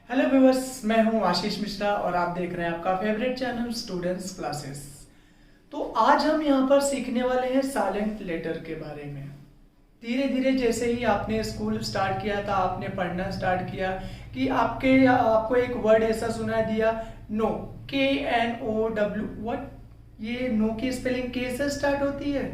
Hello viewers, मैं हूं आशीष मिश्रा और आप देख रहे हैं आपका फेवरेट चैनल स्टूडेंट्स क्लासेस। तो आज हम यहां पर सीखने वाले हैं साइलेंट लेटर के बारे में। धीरे धीरे जैसे ही आपने स्कूल स्टार्ट किया था, आपने पढ़ना स्टार्ट किया कि आपको एक वर्ड ऐसा सुना दिया, नो, KNOW। व्हाट? ये नो की स्पेलिंग के से स्टार्ट होती है।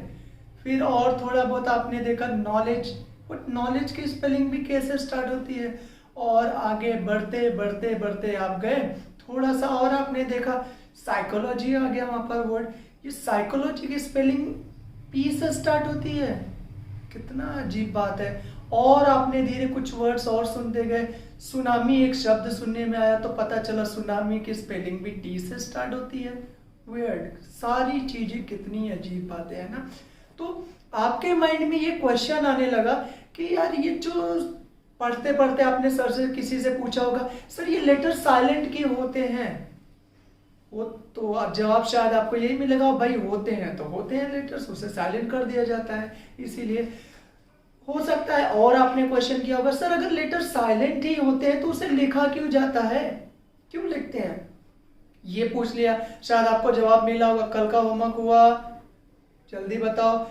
फिर और थोड़ा बहुत आपने देखा नॉलेज, बट नॉलेज की स्पेलिंग भी के से स्टार्ट होती है। और आगे बढ़ते बढ़ते बढ़ते आप गए थोड़ा सा और आपने देखा साइकोलॉजी आ गया वहां पर वर्ड। ये साइकोलॉजी की स्पेलिंग पी से स्टार्ट होती है। कितना अजीब बात है। और आपने धीरे कुछ वर्ड्स और सुनते गए, सुनामी एक शब्द सुनने में आया तो पता चला सुनामी की स्पेलिंग भी टी से स्टार्ट होती है। वियर्ड। सारी चीजें कितनी अजीब बातें हैं ना। तो आपके माइंड में ये क्वेश्चन आने लगा कि यार ये जो पढ़ते पढ़ते आपने सर से किसी से पूछा होगा, सर ये लेटर साइलेंट क्यों होते हैं? वो तो अब जवाब शायद आपको यही मिलेगा, भाई होते हैं तो होते हैं लेटर्स, उसे साइलेंट कर दिया जाता है इसीलिए। हो सकता है और आपने क्वेश्चन किया होगा, सर अगर लेटर साइलेंट ही होते हैं तो उसे लिखा क्यों जाता है, क्यों लिखते हैं? ये पूछ लिया, शायद आपको जवाब मिला होगा। कल का होमवर्क हुआ? जल्दी बताओ।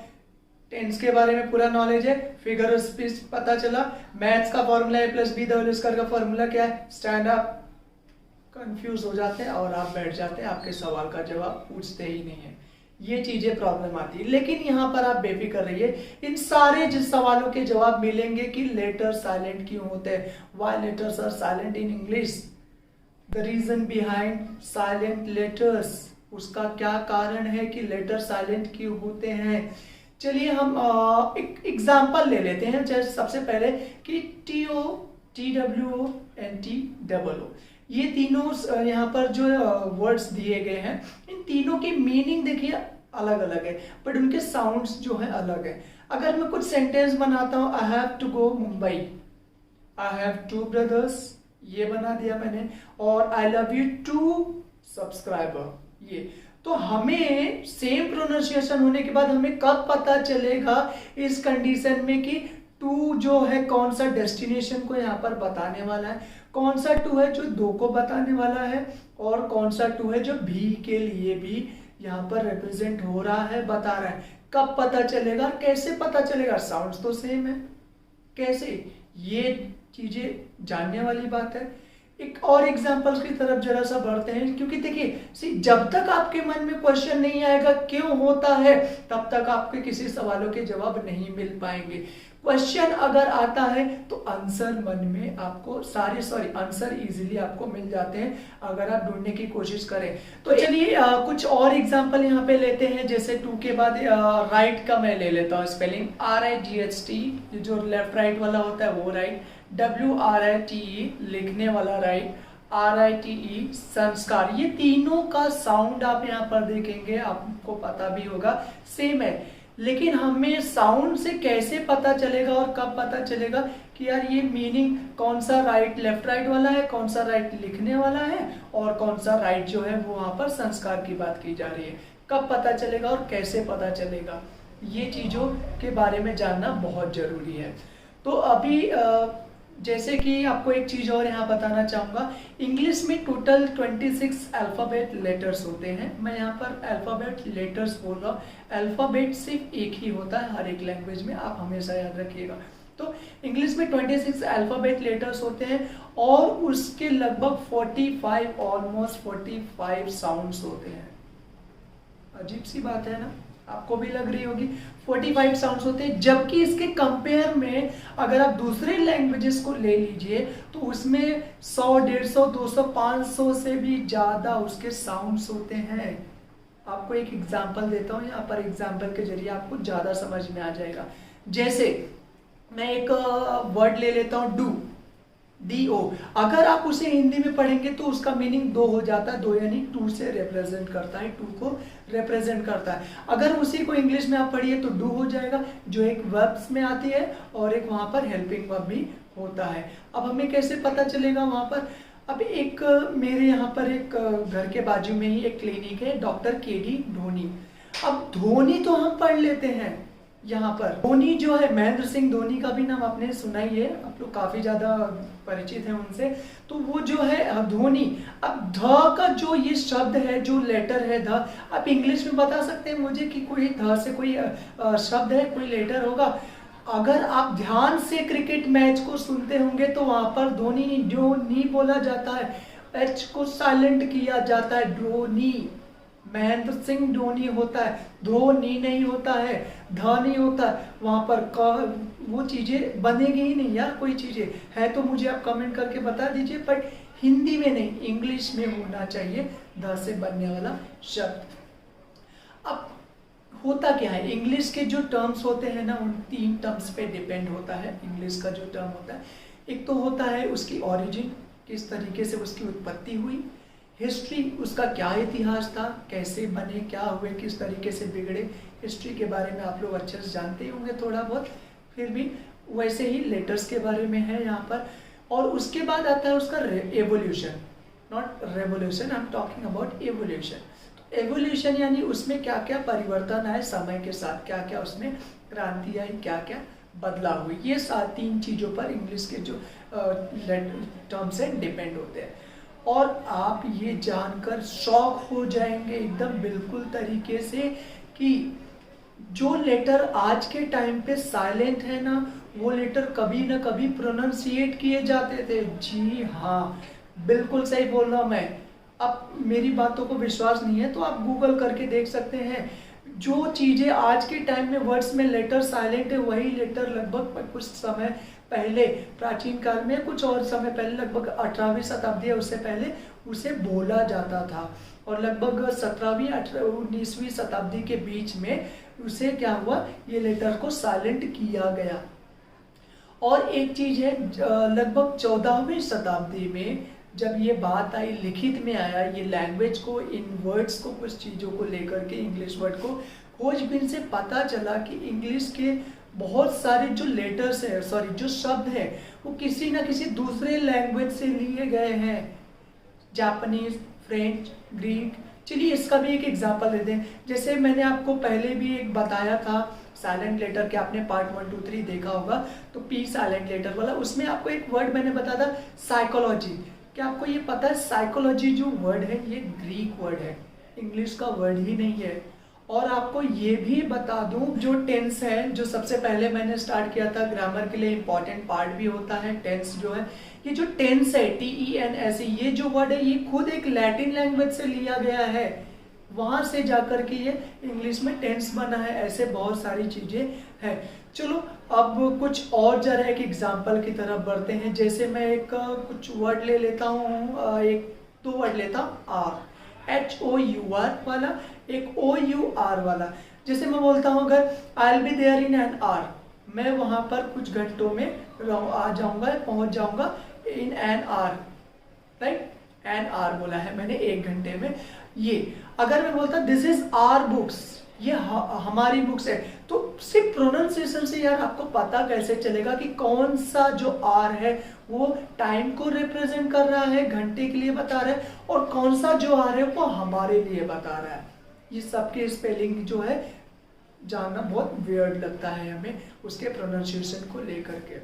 टेंस के बारे में पूरा नॉलेज है, फिगर ऑफ स्पीच पता चला, मैथ्स का formula A+B the whole square का फॉर्मूला क्या है, स्टैंड अप। कंफ्यूज हो जाते हैं और आप बैठ जाते हैं, आपके सवाल का जवाब पूछते ही नहीं है। ये चीजें प्रॉब्लम आती है। लेकिन यहाँ पर आप बेफिक्र रहिए, इन सारे जिस सवालों के जवाब मिलेंगे कि लेटर साइलेंट क्यों होते हैं, why letters are silent in English, the reason behind silent letters, उसका क्या कारण है कि लेटर साइलेंट क्यों होते हैं। चलिए हम एक एग्जाम्पल ले लेते हैं। जैसे सबसे पहले कि TO, TWO एंड TOO, ये तीनों यहाँ पर जो वर्ड्स दिए गए हैं, इन तीनों की मीनिंग देखिए अलग अलग है, बट उनके साउंड्स जो है अलग है। अगर मैं कुछ सेंटेंस बनाता हूँ, I have to go Mumbai, I have 2 brothers, ये बना दिया मैंने, और आई लव यू 2 सब्सक्राइबर, ये। तो हमें सेम प्रोनाउंसिएशन होने के बाद हमें कब पता चलेगा इस कंडीशन में कि 2 जो है कौन सा डेस्टिनेशन को यहाँ पर बताने वाला है, कौन सा 2 है जो 2 को बताने वाला है, और कौन सा 2 है जो भी के लिए भी यहाँ पर रिप्रेजेंट हो रहा है, बता रहा है। कब पता चलेगा, कैसे पता चलेगा? साउंड्स तो सेम है, कैसे? ये चीजें जानने वाली बात है। एक और एग्जांपल्स की तरफ जरा सा बढ़ते हैं, क्योंकि देखिए जब तक आपके मन में क्वेश्चन नहीं आएगा क्यों होता है, तब तक आपके किसी सवालों के जवाब नहीं मिल पाएंगे। क्वेश्चन अगर आता है तो आंसर मन में आपको आंसर इजीली आपको मिल जाते हैं अगर आप ढूंढने की कोशिश करें। तो चलिए कुछ और एग्जांपल यहाँ पे लेते हैं। जैसे 2 के बाद राइट का मैं ले लेता हूँ स्पेलिंग, RIGHT, जो लेफ्ट राइट वाला होता है वो राइट, WRITE लिखने वाला राइट, RITE संस्कार। ये तीनों का साउंड आप यहाँ पर देखेंगे, आपको पता भी होगा सेम है। लेकिन हमें साउंड से कैसे पता चलेगा और कब पता चलेगा कि यार ये मीनिंग कौन सा राइट लेफ्ट राइट वाला है, कौन सा राइट लिखने वाला है, और कौन सा राइट जो है वो वहां पर संस्कार की बात की जा रही है, कब पता चलेगा और कैसे पता चलेगा, ये चीजों के बारे में जानना बहुत जरूरी है। तो अभी जैसे कि आपको एक चीज और यहाँ बताना चाहूंगा, इंग्लिश में टोटल 26 अल्फाबेट लेटर्स होते हैं। मैं यहाँ पर अल्फाबेट लेटर्स बोल रहा हूँ, अल्फाबेट सिर्फ एक ही होता है हर एक लैंग्वेज में, आप हमेशा याद रखिएगा। तो इंग्लिश में 26 अल्फाबेट लेटर्स होते हैं और उसके लगभग 45 ऑलमोस्ट 45 साउंड्स होते हैं। अजीब सी बात है ना, आपको भी लग रही होगी। 45 साउंड्स होते हैं, जबकि इसके कंपेयर में अगर आप दूसरे लैंग्वेजेस को ले लीजिए तो उसमें 100, 150, 200, 500 से भी ज्यादा उसके साउंड्स होते हैं। आपको एक एग्जांपल देता हूँ, यहाँ पर एग्जांपल के जरिए आपको ज्यादा समझ में आ जाएगा। जैसे मैं एक वर्ड ले लेता हूँ, डू, DO। अगर आप उसे हिंदी में पढ़ेंगे तो उसका मीनिंग 2 हो जाता है, 2 यानी 2 से रिप्रेजेंट करता है, 2 को रिप्रेजेंट करता है। अगर उसी को इंग्लिश में आप पढ़िए तो डू हो जाएगा, जो एक वर्ब्स में आती है और एक वहां पर हेल्पिंग वर्ब भी होता है। अब हमें कैसे पता चलेगा वहां पर? अब एक मेरे यहाँ पर एक घर के बाजू में ही एक क्लिनिक है, डॉक्टर KD धोनी। अब धोनी तो हम पढ़ लेते हैं, यहाँ पर धोनी जो है, महेंद्र सिंह धोनी का भी नाम आपने सुना ही है, आप लोग काफी ज्यादा परिचित हैं उनसे। तो वो जो है धोनी, अब ध का जो ये शब्द है, जो लेटर है ध, आप इंग्लिश में बता सकते हैं मुझे कि कोई ध से कोई शब्द है, कोई लेटर होगा? अगर आप ध्यान से क्रिकेट मैच को सुनते होंगे तो वहां पर धोनी जो नी बोला जाता है, एच को साइलेंट किया जाता है, धोनी। महेंद्र सिंह धोनी होता है, धोनी नहीं होता है, ध नहीं होता है। वहां पर वो चीजें बनेगी ही नहीं यार, कोई चीजें है तो मुझे आप कमेंट करके बता दीजिए, बट हिंदी में नहीं, इंग्लिश में होना चाहिए ध से बनने वाला शब्द। अब होता क्या है, इंग्लिश के जो टर्म्स होते हैं ना, उन 3 टर्म्स पे डिपेंड होता है इंग्लिश का जो टर्म होता है। एक तो होता है उसकी ओरिजिन, किस तरीके से उसकी उत्पत्ति हुई, हिस्ट्री, उसका क्या इतिहास था, कैसे बने, क्या हुए, किस तरीके से बिगड़े, हिस्ट्री के बारे में आप लोग अच्छे से जानते ही होंगे थोड़ा बहुत, फिर भी वैसे ही लेटर्स के बारे में है यहाँ पर। और उसके बाद आता है उसका evolution, not revolution, I am talking about evolution. Evolution यानी उसमें क्या क्या परिवर्तन आए समय के साथ, क्या क्या उसमें क्रांति आई, क्या क्या बदलाव हुई, ये 3 चीज़ों पर इंग्लिश के जो टर्म्स हैं डिपेंड होते हैं। और आप ये जानकर शॉक हो जाएंगे एकदम बिल्कुल तरीके से कि जो लेटर आज के टाइम पे साइलेंट है ना, वो लेटर कभी ना कभी प्रोनाउंसिएट किए जाते थे। जी हाँ, बिल्कुल सही बोल रहा हूँ मैं। अब मेरी बातों को विश्वास नहीं है तो आप गूगल करके देख सकते हैं। जो चीजें आज के टाइम में वर्ड्स में लेटर साइलेंट है, वही लेटर लगभग कुछ समय पहले, प्राचीन काल में, कुछ और समय पहले, लगभग 18वीं शताब्दी या उससे पहले उसे बोला जाता था। और लगभग 17वीं 19वीं शताब्दी के बीच में उसे क्या हुआ, ये लेटर को साइलेंट किया गया। और एक चीज है, लगभग 14वीं शताब्दी में जब ये बात आई, लिखित में आया, ये लैंग्वेज को, इन वर्ड्स को, कुछ चीज़ों को लेकर के, इंग्लिश वर्ड को खोजबीन से पता चला कि इंग्लिश के बहुत सारे जो लेटर्स हैं, सॉरी जो शब्द हैं, वो किसी ना किसी दूसरे लैंग्वेज से लिए गए हैं। Japanese, French, Greek. चलिए इसका भी एक एग्जांपल लेते हैं। जैसे मैंने आपको पहले भी एक बताया था साइलेंट लेटर के, आपने पार्ट 1, 2, 3 देखा होगा, तो पी साइलेंट लेटर वाला, उसमें आपको एक वर्ड मैंने बताया था साइकोलॉजी। क्या आपको ये पता है, साइकोलॉजी जो वर्ड है ये ग्रीक वर्ड है, इंग्लिश का वर्ड ही नहीं है। और आपको ये भी बता दूं, जो टेंस है, जो सबसे पहले मैंने स्टार्ट किया था, ग्रामर के लिए इंपॉर्टेंट पार्ट भी होता है टेंस जो है, ये जो टेंस है, TENS, ये जो वर्ड है ये खुद एक लैटिन लैंग्वेज से लिया गया है, वहां से जाकर के ये इंग्लिश में टेंस बना है। ऐसे बहुत सारी चीजें हैं। चलो अब कुछ और जरा एक एग्जाम्पल की तरफ बढ़ते हैं। जैसे मैं एक कुछ वर्ड ले लेता हूँ, एक 2 वर्ड लेता हूँ, आर, HOUR वाला, एक OUR वाला। जैसे मैं बोलता हूँ अगर I will be there in an hour, मैं वहां पर कुछ घंटों में आ जाऊंगा, पहुंच जाऊंगा इन an our, right, an hour बोला है मैंने, 1 घंटे में। ये अगर मैं बोलता दिस इज आवर बुक्स, ये हमारी बुक्स है, तो सिर्फ प्रोनाउंसिएशन से यार आपको पता कैसे चलेगा कि कौन सा जो आर है वो टाइम को रिप्रेजेंट कर रहा है, घंटे के लिए बता रहा है, और कौन सा जो आर है वो हमारे लिए बता रहा है। ये सबके स्पेलिंग जो है जानना बहुत वियर्ड लगता है हमें, उसके प्रोनाउंसिएशन को लेकर के।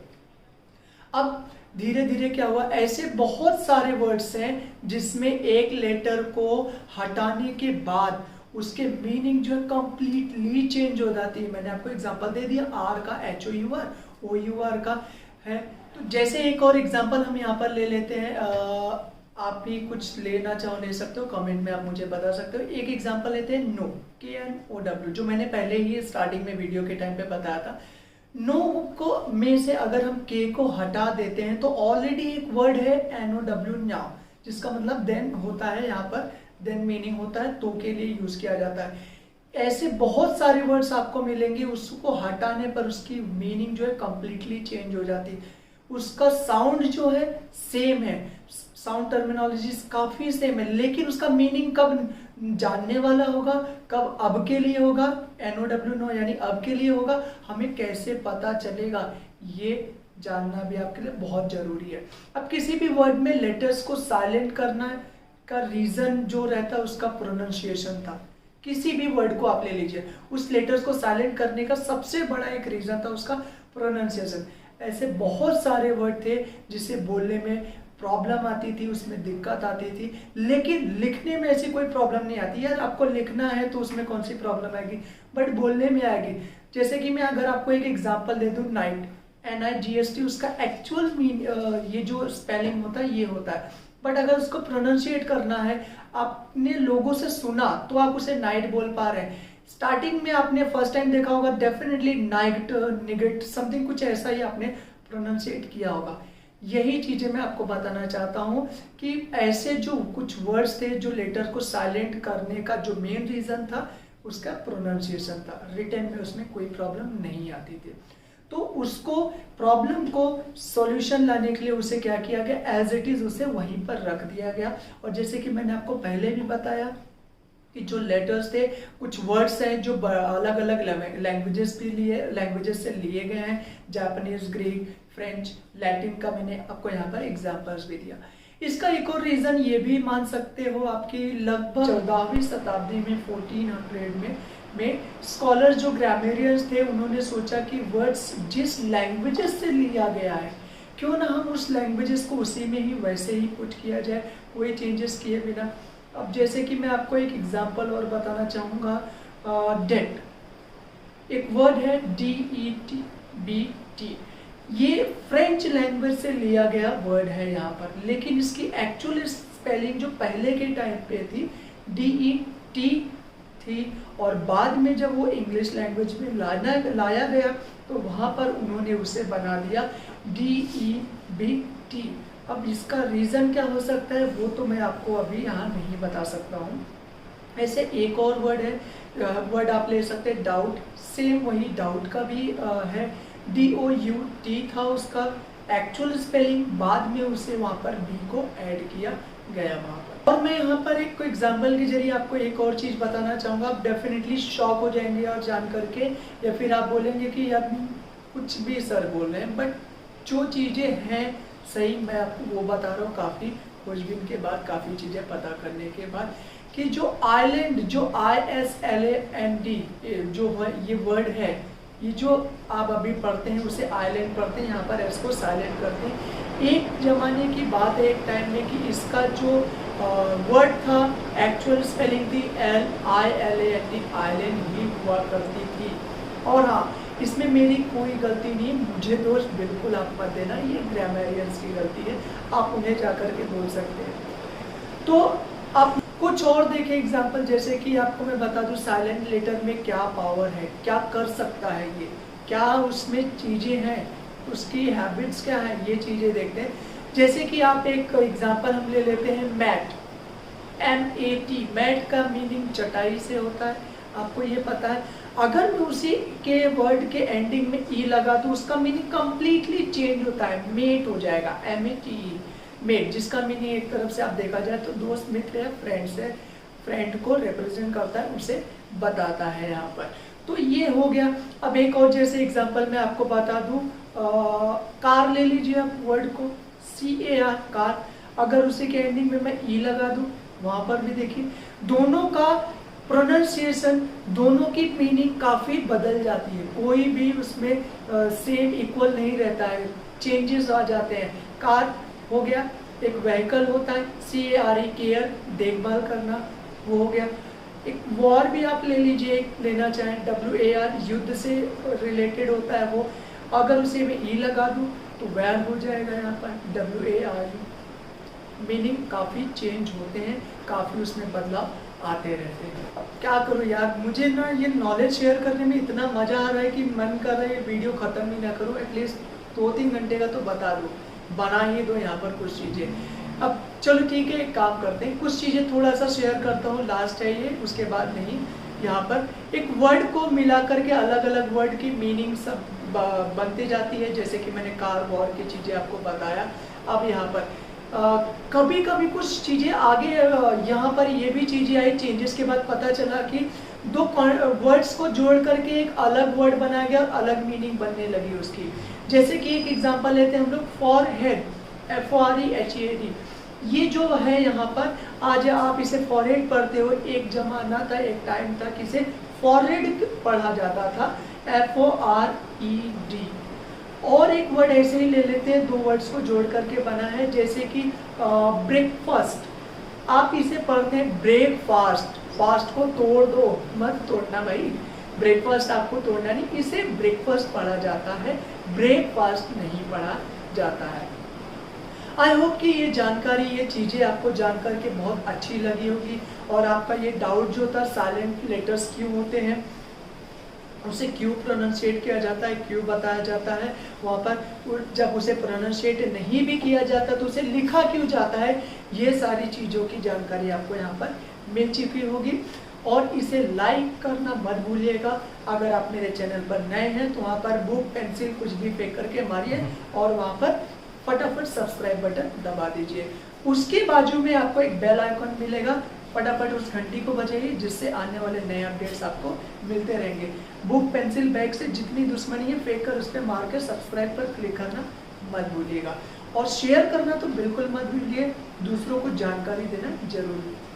अब धीरे धीरे क्या हुआ, ऐसे बहुत सारे वर्ड्स हैं जिसमें एक लेटर को हटाने के बाद उसके मीनिंग जो है कंप्लीटली चेंज हो जाती है। मैंने आपको एग्जांपल दे दिया, आर का HOUR, OUR का है। तो जैसे एक और एग्जांपल हम यहाँ पर ले लेते हैं, आप भी कुछ लेना चाहो ले सकते हो, कमेंट में आप मुझे बता सकते हो। एक एग्जांपल लेते हैं नो, KNOW, जो मैंने पहले ही स्टार्टिंग में वीडियो के टाइम पे बताया था। नो को में से अगर हम के को हटा देते हैं तो ऑलरेडी एक वर्ड है NOW, नाउ, जिसका मतलब देन होता है, यहाँ पर देन मीनिंग होता है, तो के लिए यूज किया जाता है। ऐसे बहुत सारे वर्ड्स आपको मिलेंगे, उसको हटाने पर उसकी मीनिंग जो है कंप्लीटली चेंज हो जाती है। उसका साउंड जो है सेम है, साउंड टर्मिनोलॉजीज काफी सेम है, लेकिन उसका मीनिंग कब जानने वाला होगा, कब अब के लिए होगा, NOW, नो यानी अब के लिए होगा, हमें कैसे पता चलेगा, ये जानना भी आपके लिए बहुत जरूरी है। अब किसी भी वर्ड में लेटर्स को साइलेंट करना का रीजन जो रहता है उसका प्रोनाउंसिएशन था। किसी भी वर्ड को आप ले लीजिए, उस लेटर्स को साइलेंट करने का सबसे बड़ा एक रीजन था उसका प्रोनाउंसिएशन। ऐसे बहुत सारे वर्ड थे जिसे बोलने में प्रॉब्लम आती थी, उसमें दिक्कत आती थी, लेकिन लिखने में ऐसी कोई प्रॉब्लम नहीं आती। यार आपको लिखना है तो उसमें कौन सी प्रॉब्लम आएगी, बट बोलने में आएगी। जैसे कि मैं अगर आपको एक एग्जांपल दे दूं, नाइट, NIGST, उसका एक्चुअल ये जो स्पेलिंग होता है ये होता है, बट अगर उसको प्रोनाउंशिएट करना है, आपने लोगों से सुना तो आप उसे नाइट बोल पा रहे हैं। स्टार्टिंग में आपने फर्स्ट टाइम देखा होगा डेफिनेटली नाइट, निगेट, समथिंग कुछ ऐसा ही आपने प्रोनाउंशिएट किया होगा। यही चीजें मैं आपको बताना चाहता हूं कि ऐसे जो कुछ वर्ड्स थे जो लेटर को साइलेंट करने का जो मेन रीजन था उसका प्रोनाउंसिएशन था। रिटन में उसमें कोई प्रॉब्लम नहीं आती थी। तो उसको प्रॉब्लम को सॉल्यूशन लाने के लिए उसे क्या किया गया, एज इट इज उसे वहीं पर रख दिया गया। और जैसे कि मैंने आपको पहले भी बताया कि जो लेटर्स थे, कुछ वर्ड्स हैं जो अलग अलग लैंग्वेजेस से लिए गए हैं, जापानीज, ग्रीक, फ्रेंच, लैटिन का मैंने आपको यहाँ पर एग्जांपल्स भी दिया। इसका एक और रीजन ये भी मान सकते हो, आपकी लगभग 14वीं शताब्दी में 1400 में स्कॉलर जो ग्रामेरियंस थे उन्होंने सोचा कि वर्ड्स जिस लैंग्वेजेस से लिया गया है क्यों ना हम उस लैंग्वेजेस को उसी में ही वैसे ही पुट किया जाए, कोई चेंजेस किए बिना। अब जैसे कि मैं आपको एक एग्जांपल और बताना चाहूँगा, डेट एक वर्ड है, DETBT, ये फ्रेंच लैंग्वेज से लिया गया वर्ड है यहाँ पर, लेकिन इसकी एक्चुअल स्पेलिंग जो पहले के टाइम पे थी DET थी, और बाद में जब वो इंग्लिश लैंग्वेज में लाया गया तो वहाँ पर उन्होंने उसे बना दिया DEBT। अब इसका रीज़न क्या हो सकता है वो तो मैं आपको अभी यहाँ नहीं बता सकता हूँ। ऐसे एक और वर्ड है, वर्ड आप ले सकते हैं डाउट, सेम वही डाउट का भी है, DOUT था उसका एक्चुअल स्पेलिंग, बाद में उसे वहाँ पर B को ऐड किया गया वहाँ पर। और मैं यहाँ पर एक एग्जाम्पल के जरिए आपको एक और चीज़ बताना चाहूँगा, आप डेफिनेटली शॉक हो जाएंगे और जान करके, या फिर आप बोलेंगे कि यार कुछ भी सर बोल रहे हैं, बट जो चीज़ें हैं सही मैं आपको वो बता रहा हूँ काफ़ी खोजबीन के बाद, काफ़ी चीज़ें पता करने के बाद, कि जो आइलैंड, जो ISLAND जो है ये वर्ड है, ये जो आप अभी पढ़ते हैं उसे आइलैंड पढ़ते हैं, यहाँ पर एस को साइलेंट करते हैं। एक जमाने की बात है, एक टाइम में, कि इसका जो वर्ड था एक्चुअल स्पेलिंग थी LILAND, आइलैंड ही हुआ करती थी। और हाँ, इसमें मेरी कोई गलती नहीं, मुझे दोष बिल्कुल आप मत देना, ये ग्रामेरियंस की गलती है, आप उन्हें जाकर के बोल सकते हैं। तो अब कुछ और देखें एग्जाम्पल, जैसे कि आपको मैं बता दूं साइलेंट लेटर में क्या पावर है, क्या कर सकता है ये, क्या उसमें चीज़ें हैं, उसकी हैबिट्स क्या है, ये चीज़ें देखते हैं। जैसे कि आप एक एग्जाम्पल हम ले लेते हैं मैट, MAT, मैट का मीनिंग चटाई से होता है, आपको ये पता है। अगर मैं उसी के वर्ड के एंडिंग में ई लगा तो उसका मीनिंग कंप्लीटली चेंज होता है, मेट हो जाएगा, MATE, मेट, जिसका मीनिंग एक तरफ से आप देखा जाए तो दोस्त, मित्र है, फ्रेंड्स है, फ्रेंड को रिप्रेजेंट करता है, उसे बताता है यहाँ पर। तो ये हो गया। अब एक और जैसे एग्जांपल मैं आपको बता दूं, कार ले लीजिए आप वर्ड को, CAR, कार, अगर उसी के एंडिंग में मैं ई लगा दूं, वहाँ पर भी देखिए दोनों का प्रोनाउंसिएशन, दोनों की मीनिंग काफ़ी बदल जाती है, कोई भी उसमें सेम इक्वल नहीं रहता है, चेंजेस आ जाते हैं। कार हो गया, एक व्हीकल होता है, CARE, केयर, देखभाल करना, वो हो गया। एक वॉर भी आप ले लीजिए, लेना चाहें, WAR, युद्ध से रिलेटेड होता है वो, अगर उसे मैं ई लगा दूं तो वैर हो जाएगा यहाँ पर, WARE। मीनिंग काफ़ी चेंज होते हैं, काफ़ी उसमें बदलाव आते रहते हैं। अब क्या करूँ यार, मुझे ना ये नॉलेज शेयर करने में इतना मज़ा आ रहा है कि मन कर रहा है ये वीडियो ख़त्म ही ना करूँ, एटलीस्ट 2-3 घंटे का तो बता दूँ, बना ही दो यहाँ पर कुछ चीज़ें। अब चलो ठीक है, एक काम करते हैं, कुछ चीज़ें थोड़ा सा शेयर करता हूँ, लास्ट है ये, उसके बाद नहीं। यहाँ पर एक वर्ड को मिला करके अलग अलग वर्ड की मीनिंग सब बनती जाती है, जैसे कि मैंने कार, वॉर की चीज़ें आपको बताया। अब यहाँ पर कभी कभी कुछ चीज़ें आगे यहाँ पर ये भी चीज़ें आई, चेंजेस के बाद पता चला कि दो वर्ड्स को जोड़ करके एक अलग वर्ड बनाया गया और अलग मीनिंग बनने लगी उसकी। जैसे कि एक एग्जांपल लेते हैं हम लोग, फॉर हेड, FOREHEAD, ये जो है यहाँ पर, आज आप इसे फॉरहेड पढ़ते हो, एक जमाना था, एक टाइम था कि इसे फॉरहेड पढ़ा जाता था, FORED। और एक वर्ड ऐसे ही ले लेते हैं, दो वर्ड्स को जोड़ करके बना है, जैसे कि ब्रेकफास्ट, आप इसे पढ़ते हैं ब्रेकफास्ट, फास्ट को तोड़ दो, मत तोड़ना भाई, ब्रेकफास्ट आपको तोड़ना नहीं, इसे ब्रेकफास्ट पढ़ा जाता है, ब्रेकफास्ट नहीं पढ़ा जाता है। आई होप कि ये जानकारी, ये चीज़ें आपको जानकर के बहुत अच्छी लगी होगी, और आपका ये डाउट जो था साइलेंट लेटर्स क्यों होते हैं, उसे क्यों प्रोनाउंशिएट किया जाता है, क्यों बताया जाता है, वहाँ पर जब उसे प्रोनाउंशिएट नहीं भी किया जाता तो उसे लिखा क्यों जाता है, ये सारी चीज़ों की जानकारी आपको यहाँ पर मिल चुकी होगी। और इसे लाइक करना मत भूलिएगा। अगर आप मेरे चैनल पर नए हैं तो वहाँ पर बुक पेंसिल कुछ भी फेंक करके मारिए और वहाँ पर फटाफट सब्सक्राइब बटन दबा दीजिए। उसके बाजू में आपको एक बेल आइकन मिलेगा, फटाफट उस घंटी को बजाइए, जिससे आने वाले नए अपडेट्स आपको मिलते रहेंगे। बुक पेंसिल बैग से जितनी दुश्मनी है फेंक कर उस पर मार कर सब्सक्राइब पर क्लिक करना मत भूलिएगा, और शेयर करना तो बिल्कुल मत भूलिए, दूसरों को जानकारी देना जरूरी है।